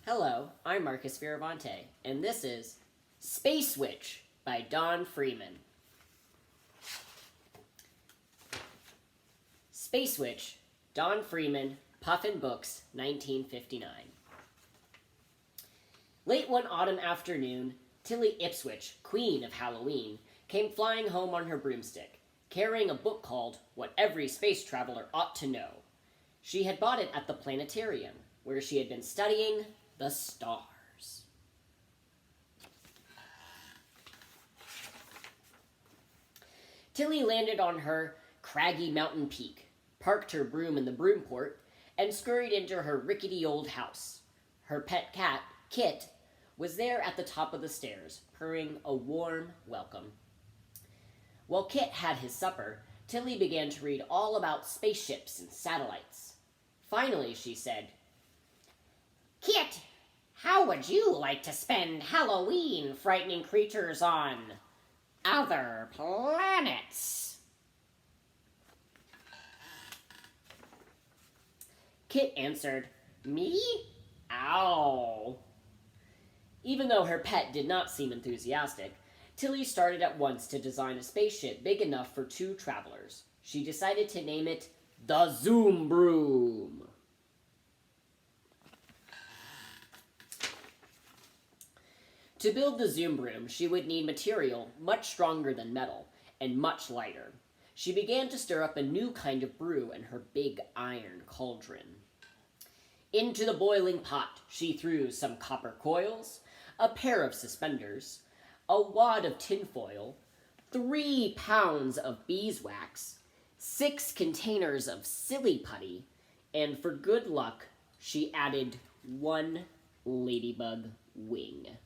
Hello, I'm Marcus Fioravante, and this is Space Witch by Don Freeman. Space Witch, Don Freeman, Puffin Books, 1959. Late one autumn afternoon, Tilly Ipswich, Queen of Halloween, came flying home on her broomstick, carrying a book called What Every Space Traveler Ought to Know. She had bought it at the planetarium, where she had been studying the stars. Tilly landed on her craggy mountain peak, parked her broom in the broom port, and scurried into her rickety old house. Her pet cat, Kit, was there at the top of the stairs, purring a warm welcome. While Kit had his supper, Tilly began to read all about spaceships and satellites. Finally, she said, "Kit, how would you like to spend Halloween frightening creatures on other planets?" Kit answered, "Me? Ow." Even though her pet did not seem enthusiastic, Tilly started at once to design a spaceship big enough for 2 travelers. She decided to name it the Zoom Broom. To build the Zoom Broom, she would need material much stronger than metal and much lighter. She began to stir up a new kind of brew in her big iron cauldron. Into the boiling pot, she threw some copper coils, a pair of suspenders, a wad of tinfoil, 3 pounds of beeswax, 6 containers of silly putty, and for good luck, she added 1 ladybug wing.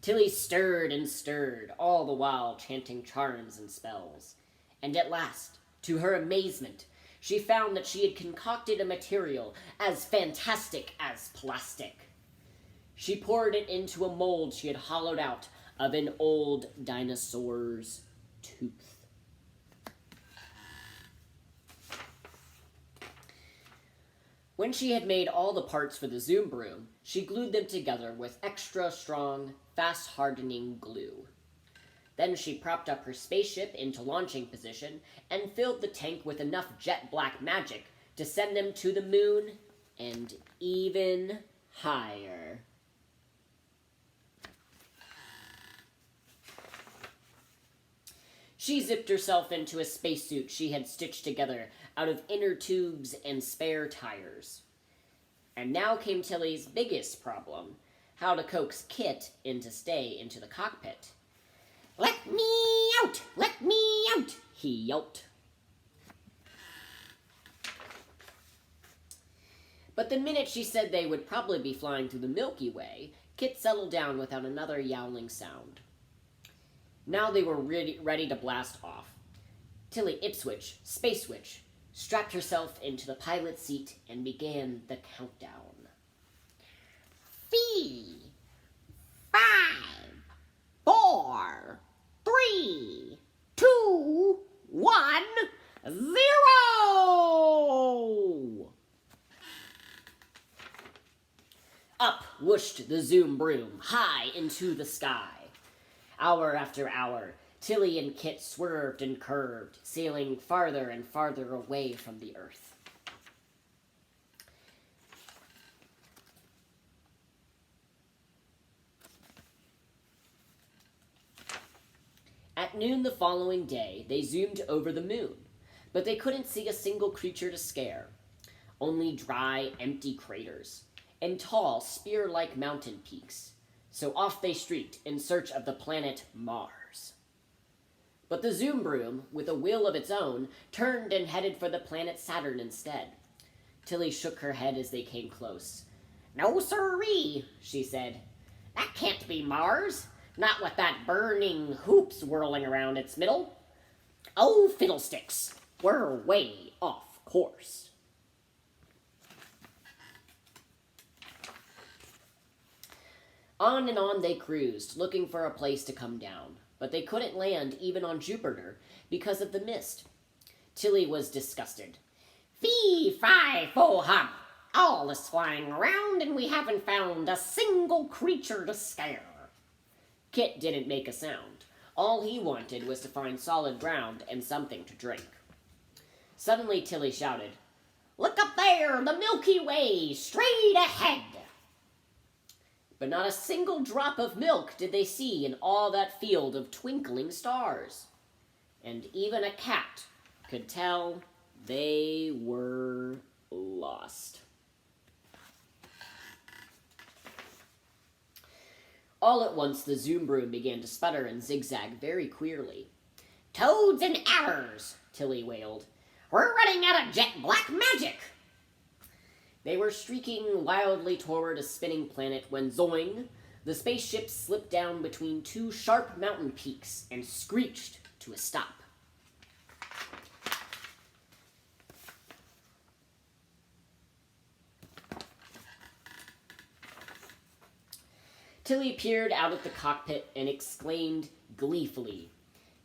Tilly stirred and stirred, all the while chanting charms and spells. And at last, to her amazement, she found that she had concocted a material as fantastic as plastic. She poured it into a mold she had hollowed out of an old dinosaur's tooth. When she had made all the parts for the Zoom Broom, she glued them together with extra strong, fast-hardening glue. Then she propped up her spaceship into launching position and filled the tank with enough jet black magic to send them to the moon and even higher. She zipped herself into a spacesuit she had stitched together out of inner tubes and spare tires. And now came Tilly's biggest problem, how to coax Kit in to stay into the cockpit. "Let me out! Let me out!" he yelped. But the minute she said they would probably be flying through the Milky Way, Kit settled down without another yowling sound. Now they were ready to blast off. Tilly Ipswich, Space Witch, strapped herself into the pilot's seat and began the countdown. 5, 4, 3, 2, 1, 0! Up whooshed the Zoom Broom, high into the sky. Hour after hour, Tilly and Kit swerved and curved, sailing farther and farther away from the Earth. At noon the following day, they zoomed over the moon, but they couldn't see a single creature to scare. Only dry, empty craters, and tall, spear-like mountain peaks. So off they streaked in search of the planet Mars. But the Zoom Broom, with a will of its own, turned and headed for the planet Saturn instead. Tilly shook her head as they came close. "No sirree," she said. "That can't be Mars. Not with that burning hoop swirling around its middle. Oh, fiddlesticks. We're way off course." On and on they cruised, looking for a place to come down. But they couldn't land even on Jupiter because of the mist. Tilly was disgusted. Fee, fi, fo, hum. All is flying around and we haven't found a single creature to scare. Kit didn't make a sound. All he wanted was to find solid ground and something to drink. Suddenly Tilly shouted, Look up there, the Milky Way, straight ahead. but not a single drop of milk did they see in all that field of twinkling stars. And even a cat could tell they were lost. All at once the Zoom broom began to sputter and zigzag very queerly. Toads and adders, Tilly wailed. We're running out of jet black magic. They were streaking wildly toward a spinning planet when zoing, the spaceship slipped down between two sharp mountain peaks and screeched to a stop. Tilly peered out at the cockpit and exclaimed gleefully,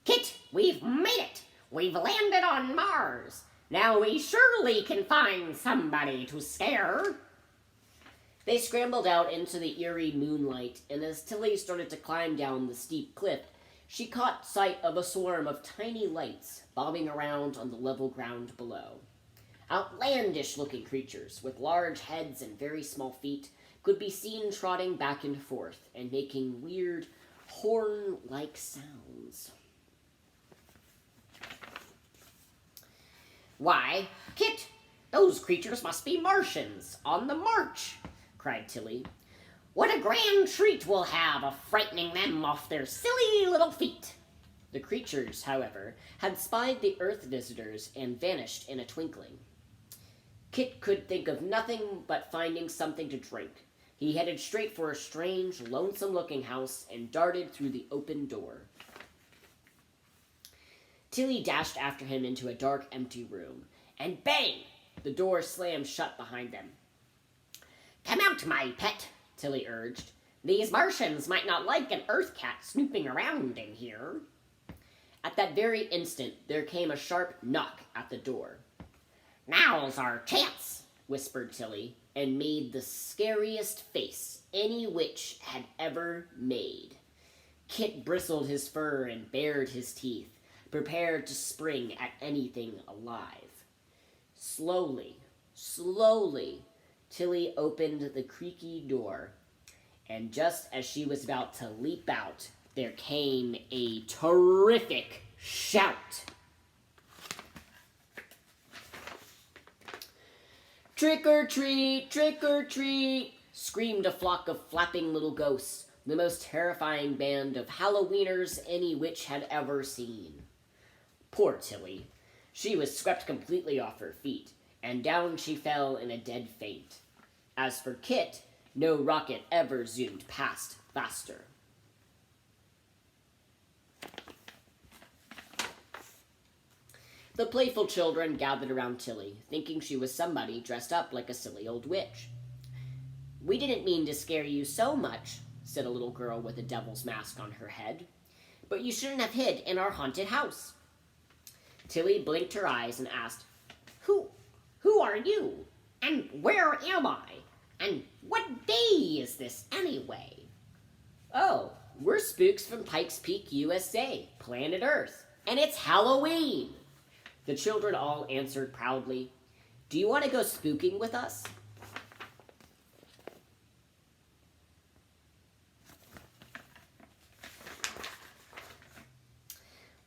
Kit, we've made it! We've landed on Mars! Now we surely can find somebody to scare. They scrambled out into the eerie moonlight, and as Tilly started to climb down the steep cliff, she caught sight of a swarm of tiny lights bobbing around on the level ground below. Outlandish-looking creatures with large heads and very small feet could be seen trotting back and forth and making weird horn-like sounds. Why, Kit, those creatures must be Martians on the march, cried Tilly. What a grand treat we'll have of frightening them off their silly little feet. The creatures, however, had spied the Earth visitors and vanished in a twinkling. Kit could think of nothing but finding something to drink. He headed straight for a strange, lonesome-looking house and darted through the open door. Tilly dashed after him into a dark, empty room, and bang! The door slammed shut behind them. Come out, my pet, Tilly urged. These Martians might not like an Earth cat snooping around in here. At that very instant, there came a sharp knock at the door. Now's our chance, whispered Tilly, and made the scariest face any witch had ever made. Kit bristled his fur and bared his teeth, prepared to spring at anything alive. Slowly, Tilly opened the creaky door, and just as she was about to leap out, there came a terrific shout. "Trick or treat, trick or treat," screamed a flock of flapping little ghosts, the most terrifying band of Halloweeners any witch had ever seen. Poor Tilly. She was swept completely off her feet, and down she fell in a dead faint. As for Kit, no rocket ever zoomed past faster. The playful children gathered around Tilly, thinking she was somebody dressed up like a silly old witch. "We didn't mean to scare you so much," said a little girl with a devil's mask on her head, "but you shouldn't have hid in our haunted house." Tilly blinked her eyes and asked, Who are you? And where am I? And what day is this anyway?" "Oh, we're spooks from Pikes Peak, USA, planet Earth, and it's Halloween." The children all answered proudly, "Do you want to go spooking with us?"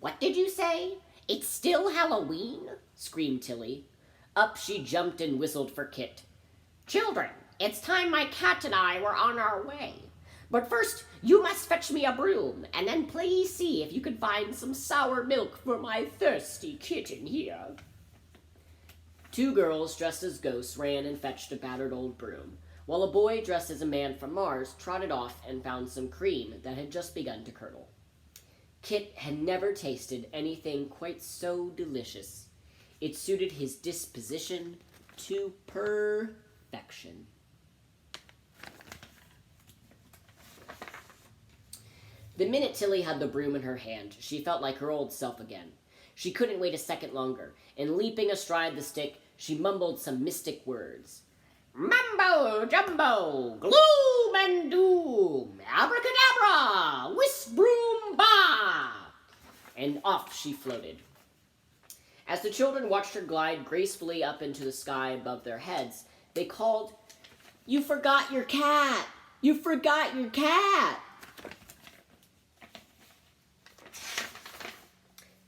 "What did you say? It's still Halloween?" screamed Tilly. Up she jumped and whistled for Kit. "Children, it's time my cat and I were on our way. But first, you must fetch me a broom, and then please see if you can find some sour milk for my thirsty kitten here." 2 girls dressed as ghosts ran and fetched a battered old broom, while a boy dressed as a man from Mars trotted off and found some cream that had just begun to curdle. Kit had never tasted anything quite so delicious. It suited his disposition to perfection. The minute Tilly had the broom in her hand, she felt like her old self again. She couldn't wait a second longer, and leaping astride the stick, She mumbled some mystic words. Mumbo jumbo, gloom and doom, abracadabra, whisk broom ba! And off she floated. As the children watched her glide gracefully up into the sky above their heads, they called, "You forgot your cat! You forgot your cat!"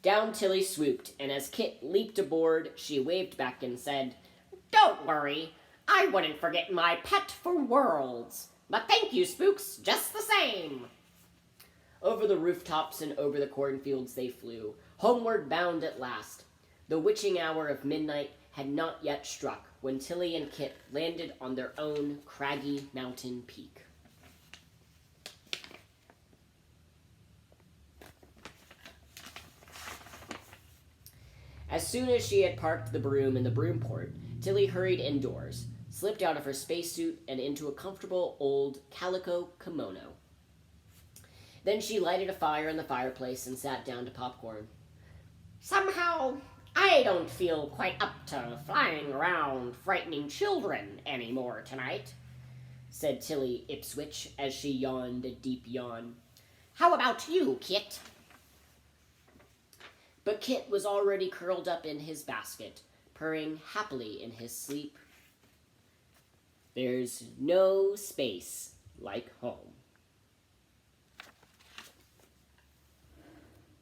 Down Tilly swooped, and as Kit leaped aboard, she waved back and said, Don't worry, I wouldn't forget my pet for worlds. But thank you, Spooks, just the same. Over the rooftops and over the cornfields they flew, homeward bound at last. The witching hour of midnight had not yet struck when Tilly and Kit landed on their own craggy mountain peak. As soon as she had parked the broom in the broom port, Tilly hurried indoors, slipped out of her spacesuit, and into a comfortable old calico kimono. Then she lighted a fire in the fireplace and sat down to popcorn. Somehow, I don't feel quite up to flying around frightening children anymore tonight, said Tilly Ipswich as she yawned a deep yawn. How about you, Kit? But Kit was already curled up in his basket, purring happily in his sleep. There's no space like home.